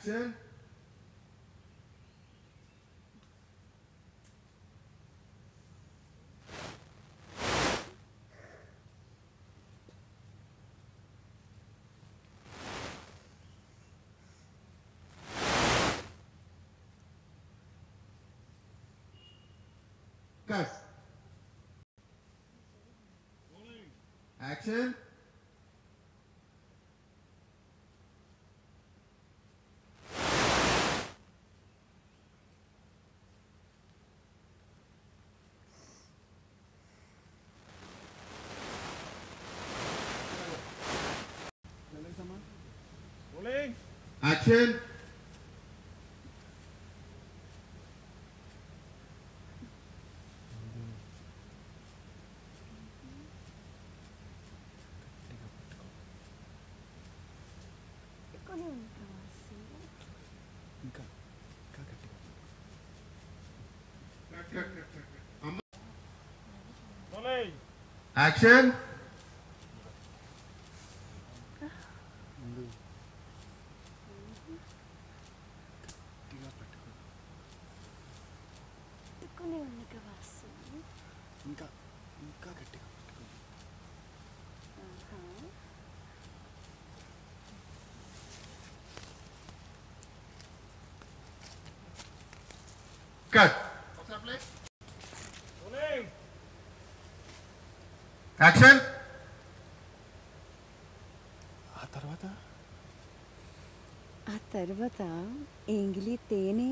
Action. Cut. Action. Action. Action. Cut. Action. ఆ తర్వాత ఎంగిలి తేనె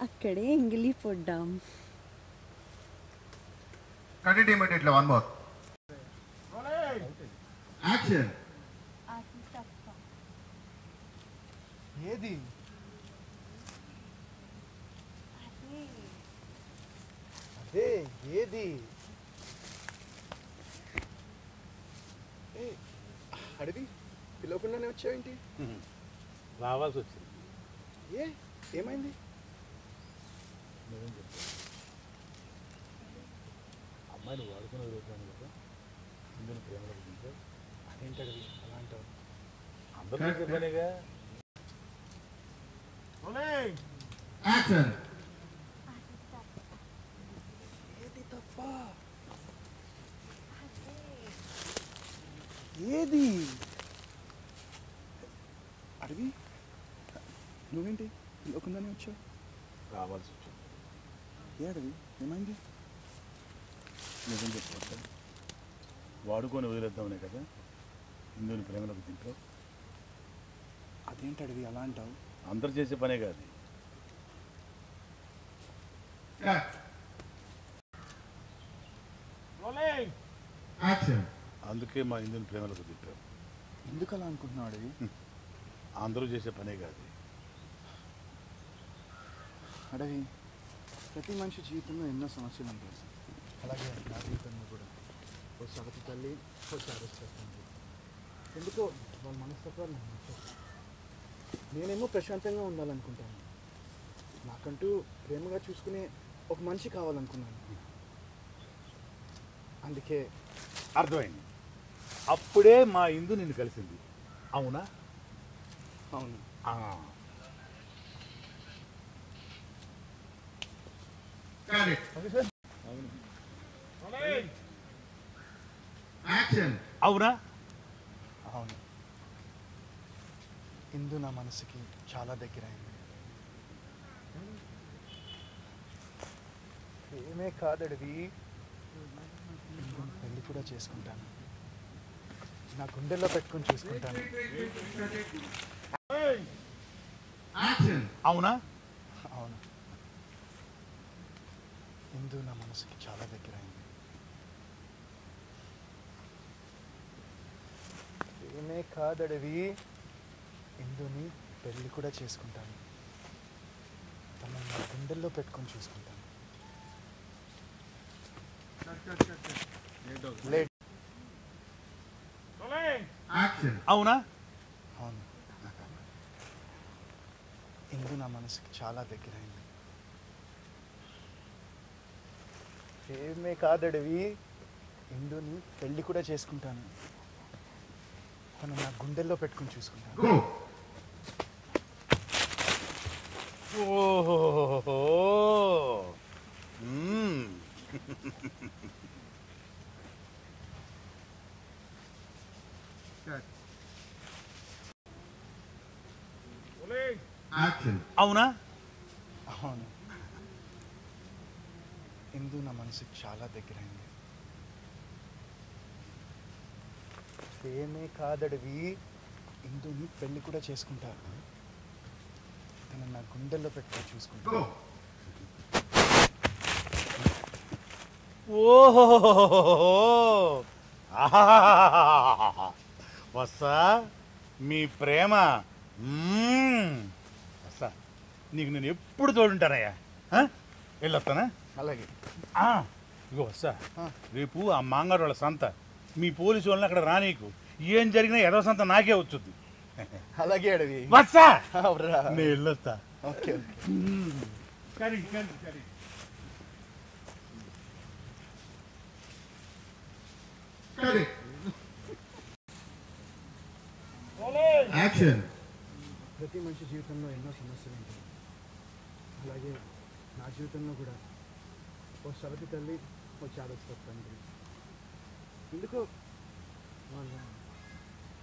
అక్కడే ఎంగిలి పొడ్డాం. Cut it immediately. One more. Action. ఏది అదే ఏది అడవి పిలవకుండానే వచ్చావేంటి? రావాల్సి వచ్చింది. ఏమైంది? అమ్మాయిని వాడుకునే వదిలేసాను కదా, ఇందులో ప్రేమలో గురించి. అదేంటి అడవి అలా అంటావు? అందరూ చెప్పానేగా. Action. ఏది తప్ప? ఏది అడవి నువ్వేంటి పిలవకుండానే వచ్చావు? రావాల్సి వచ్చింది. ఏ అడవి ఏమైంది? నిజం చెప్పవచ్చు, వాడుకొని వదిలేద్దామనే కదా ఇందులో ప్రేమలోకి దింపావు. అదేంటి అడవి అలా అంటావు? అందరు చేసే పనే కాదు. Action. అందుకే మా ఇందుని ప్రేమలోకి దింపావు. ఎందుకు అలా అనుకుంటున్నావు అడవి? అందరూ చేసే పనే కాదు. అడవి ప్రతి మనిషి జీవితంలో ఎన్నో సమస్యలు ఉంటాయి. అలాగే నా జీవితంలో కూడా ఓ సగటు తల్లి ఓ సారస్ చేస్తుంది. ఎందుకో వాళ్ళ మనస్తత్వాలు నాకు నచ్చవు. నేనేమో ప్రశాంతంగా ఉండాలనుకుంటాను. నాకంటూ ప్రేమగా చూసుకునే ఒక మనిషి కావాలనుకున్నాను. అందుకే అర్థమైంది. అప్పుడే మా ఇందు నిన్ను కలిసింది, అవునా? అవును. Got it. Action. అవునా? అవును. ఇందు నా మనసుకి చాలా దగ్గరైంది. ఏమే కాదడివి, ఇందుని పెళ్ళి కూడా చేసుకుంటాను. నా గుండెల్లో పెట్టుకొని చూసుకుంటాను. Action. అవునా? అవును. ఇందు నా మనసుకి చాలా దగ్గరైంది. ఏమే కాదడివి, ఇందుని పెళ్ళి కూడా చేసుకుంటాను. తనని నా గుండెల్లో పెట్టుకొని చూసుకుంటాను. లేట్. Action. అవునా? అవును. ఇందు నా మనసుకి చాలా దగ్గరైంది. ఏమే కాదడివి, ఇందుని పెళ్ళి కూడా చేసుకుంటాను. తను నా గుండెల్లో పెట్టుకుని చూసుకుంటాను. Go. ఓహో Cut. Action. అవునా? అవును, ఇందు నా మనసుకి చాలా దగ్గరైంది. ప్రేమే కాదడివి, ఇందుని పెళ్లి కూడా చేసుకుంటా. తను నా గుండెల్లో పెట్టుకుని చూసుకుంటా. Go. ఓహో వస్తా మీ ప్రేమ వస్తా నీకు నేను ఎప్పుడు తోడుంటానయ్యా. వెళ్ళొస్తానా? అలాగే. ఇగో వస్తా. ఆ. రేపు ఆ మాంగారు వాళ్ళ సంత, మీ పోలీసు వాళ్ళని అక్కడ రానీకు, ఏం జరిగినా ఎదవ సంత నాకే వచ్చుద్ది. అలాగే అడవి. వస్తా. అవురా. నేను వెళ్ళొస్తా. ఓకే. సరే సరే సరే. Cut it. Action. ప్రతి మనిషి జీవితంలో ఎన్నో సమస్యలు ఉంటాయి. అలాగే నా జీవితంలో కూడా ఓ సవతి తల్లి, ఓ చాదస్త తండ్రి. ఎందుకో వాళ్ళ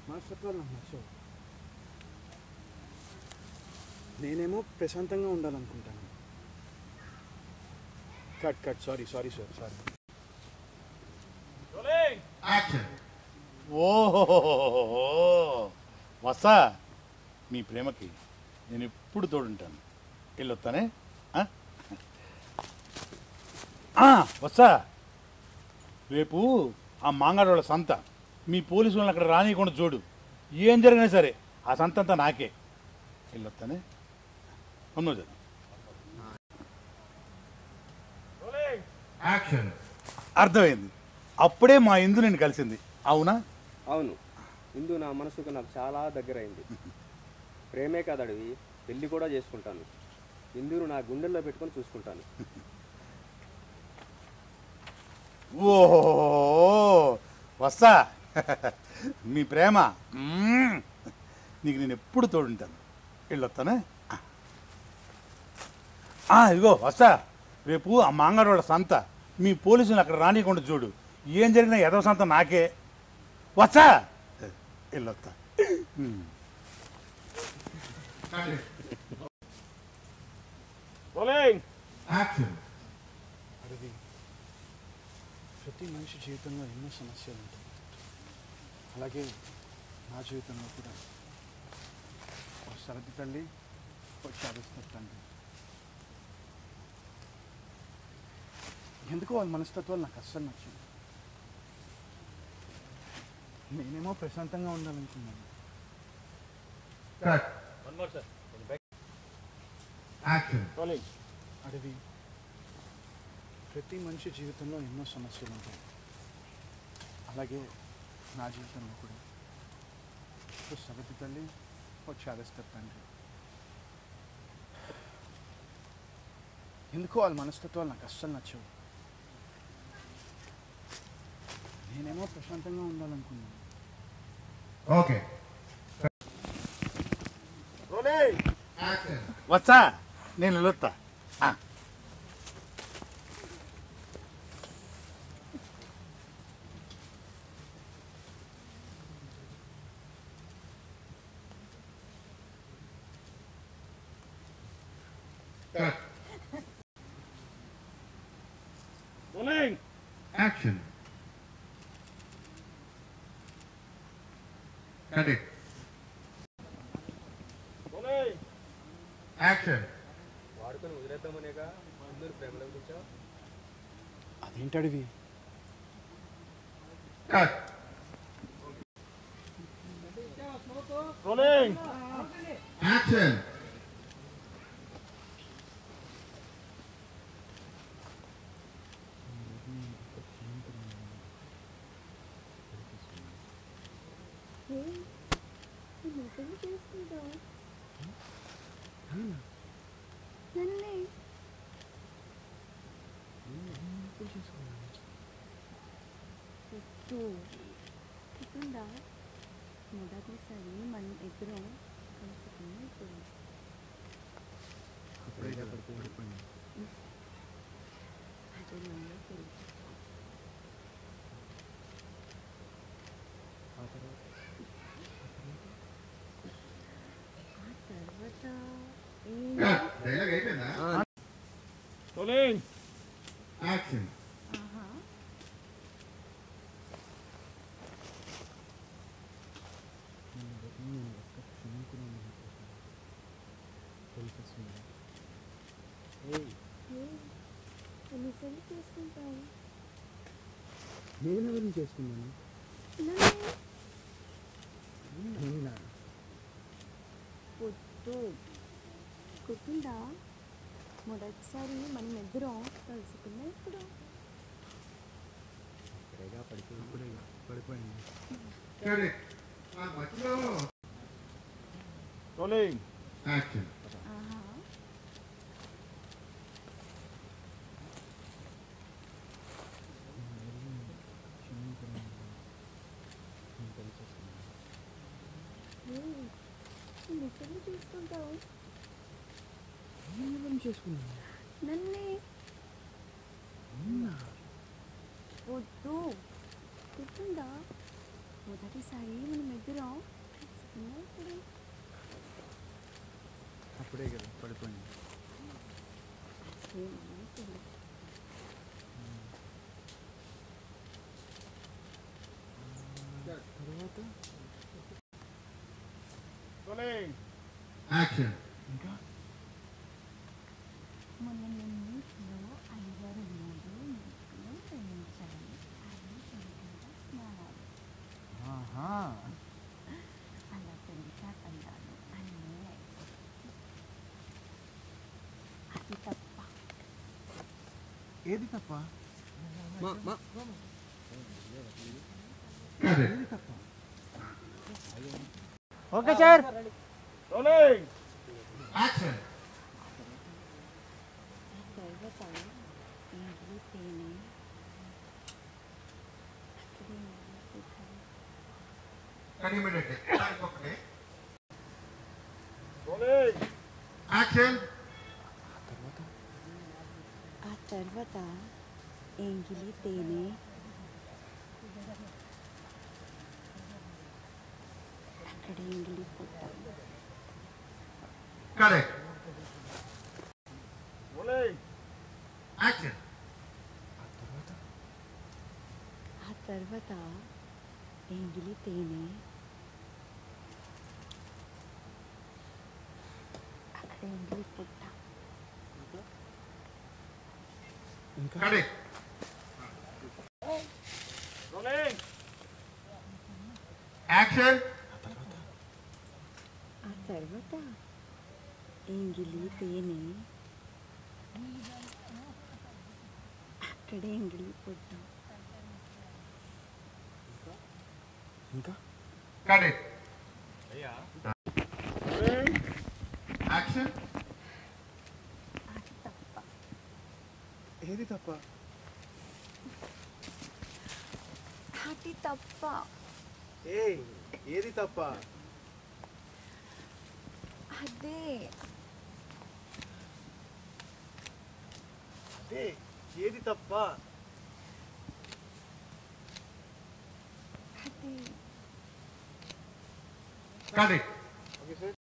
మనస్తత్వాలు నాకు నచ్చవు. నేనేమో ప్రశాంతంగా ఉండాలనుకుంటాను. Cut cut sorry sorry sir sorry. Action. ఓహో వస్తా మీ ప్రేమకి నేను ఎప్పుడు తోడుంటాను. వెళ్ళొస్తానే. వస్తా. రేపు ఆ మాంగాడు వాళ్ళ సంత, మీ పోలీసు వాళ్ళని అక్కడ రానియకుండా చూడు. ఏం జరిగినా సరే ఆ సంత అంతా నాకే. వెళ్ళొస్తానే. ఉన్నోజు Action. అర్థమైంది. అప్పుడే మా ఇందు నేను కలిసింది. అవునా? అవును, ఇందు నా మనసుకు నాకు చాలా దగ్గరైంది. ప్రేమే కాదడివి, పెళ్ళి కూడా చేసుకుంటాను. ఇందును నా గుండెల్లో పెట్టుకొని చూసుకుంటాను. ఓహో వస్తా మీ ప్రేమ నీకు నేను ఎప్పుడు తోడుంటాను. వెళ్ళొస్తానే. ఇదిగో వస్తా. రేపు ఆ మాంగాడు వాళ్ళ సంత, మీ పోలీసులు అక్కడ రానియకుండా చూడు. ఏం జరిగినా ఎదవ సంత నాకే. వస్తా. వెళ్ళొస్తా. Cut it. Action. అడవి ప్రతి మనిషి జీవితంలో ఎన్నో సమస్యలు ఉంటాయి. అలాగే నా జీవితంలో కూడా ఓ సరది తల్లి, ఓ చాదస్త తండ్రి. ఎందుకో వాళ్ళ మనస్తత్వాలు నాకు అస్సలు నచ్చింది. నేనేమో ప్రశాంతంగా ఉండాలనుకున్నాను. Cut. Action. అడవి ప్రతి మనిషి జీవితంలో ఎన్నో సమస్యలు ఉంటాయి. అలాగే నా జీవితంలో కూడా ఓ సగతి తల్లి, ఓ చాదస్త తండ్రి. ఎందుకో వాళ్ళ మనస్తత్వాలు నాకు అస్సలు నచ్చవు. నేనేమో ప్రశాంతంగా ఉండాలనుకున్నాను. Okay. Action. వస్తా. నేను వెళ్ళొస్తా. Cut. Action. Cut it. Action. వాడుకొని వదిలేద్దామనేగా అందరూ ప్రేమలో కూర్చో. అదేంటడివి? Cut. Action. మొదటిసారి మనం ఇద్దరం కలుసుకున్నాం ఇప్పుడు. అప్పుడే కదా పడిపోయింది. అది వండర్ఫుల్. ఆ తర్వాత డైలాగ్ అయిపోయిందా? యాక్షన్. ఆహా, నేను ఒక్క క్షణం కూడా తెలిసేస్తుంది. ఎన్నిసార్లు చేసుకుంటావు? నేను ఎవరిని చేసుకున్నాను? నేనా? పొద్దు గుర్తుందా? మొదటిసారి మనం ఇద్దరం కలుసుకున్నాం ఇప్పుడు. అప్పుడేగా పడిపోయింది. కరెక్ట్. ఆ మధ్యలో యాక్షన్. ఆహా, క్షణం కూడా నేను తెలిసేస్తుంది. ఎన్నిసార్లు చేసుకుంటావు? నేను ఎవరిని చేసుకున్నాను? నన్నే. అవునా? వద్దు గుర్తుందా? మొదటిసారి మనం ఇద్దరం కలుసుకున్నాం ఇప్పుడు. అప్పుడే కదా పడిపోయింది. ఏమనుకోలేదు. తర్వాత యాక్షన్. ఇంకా మొన్న నిన్నింట్లో 5, 3 ముగ్గులు ప్రేమించాలి. 5 గంటల స్నానాలు. ఆహా, అలా పెంచాకన్నాను అన్నీ అయిపోయి. అది తప్ప. ఏది తప్ప? కరెక్ట్. ఏది తప్ప? Okay sir. యాక్షన్. తర్వాత ఇంట్లో తేనె అక్కడే నిలబెట్టాలి. కానీ ఇమీడియట్లీ ఒకటి యాక్షన్. ఆ తర్వాత ఎంగిలి తేనె అక్కడ ఎంగిలి పుట్ట. కరెక్ట్. యాక్షన్. ఆ తర్వాత ఎంగిలి తేనె అక్కడ ఎంగిలి పుట్ట. ఇంకా కరెక్ట్. యాక్షన్. ఆ తర్వాత ఎంగిలి తేనె అక్కడే ఎంగిలి పుట్ట. ఇంకా కరెక్ట్. యాక్షన్. అది తప్ప. ఏది తప్ప? అది తప్ప. ఏది తప్ప? అదే ఏది తప్ప? అదే కరెక్ట్.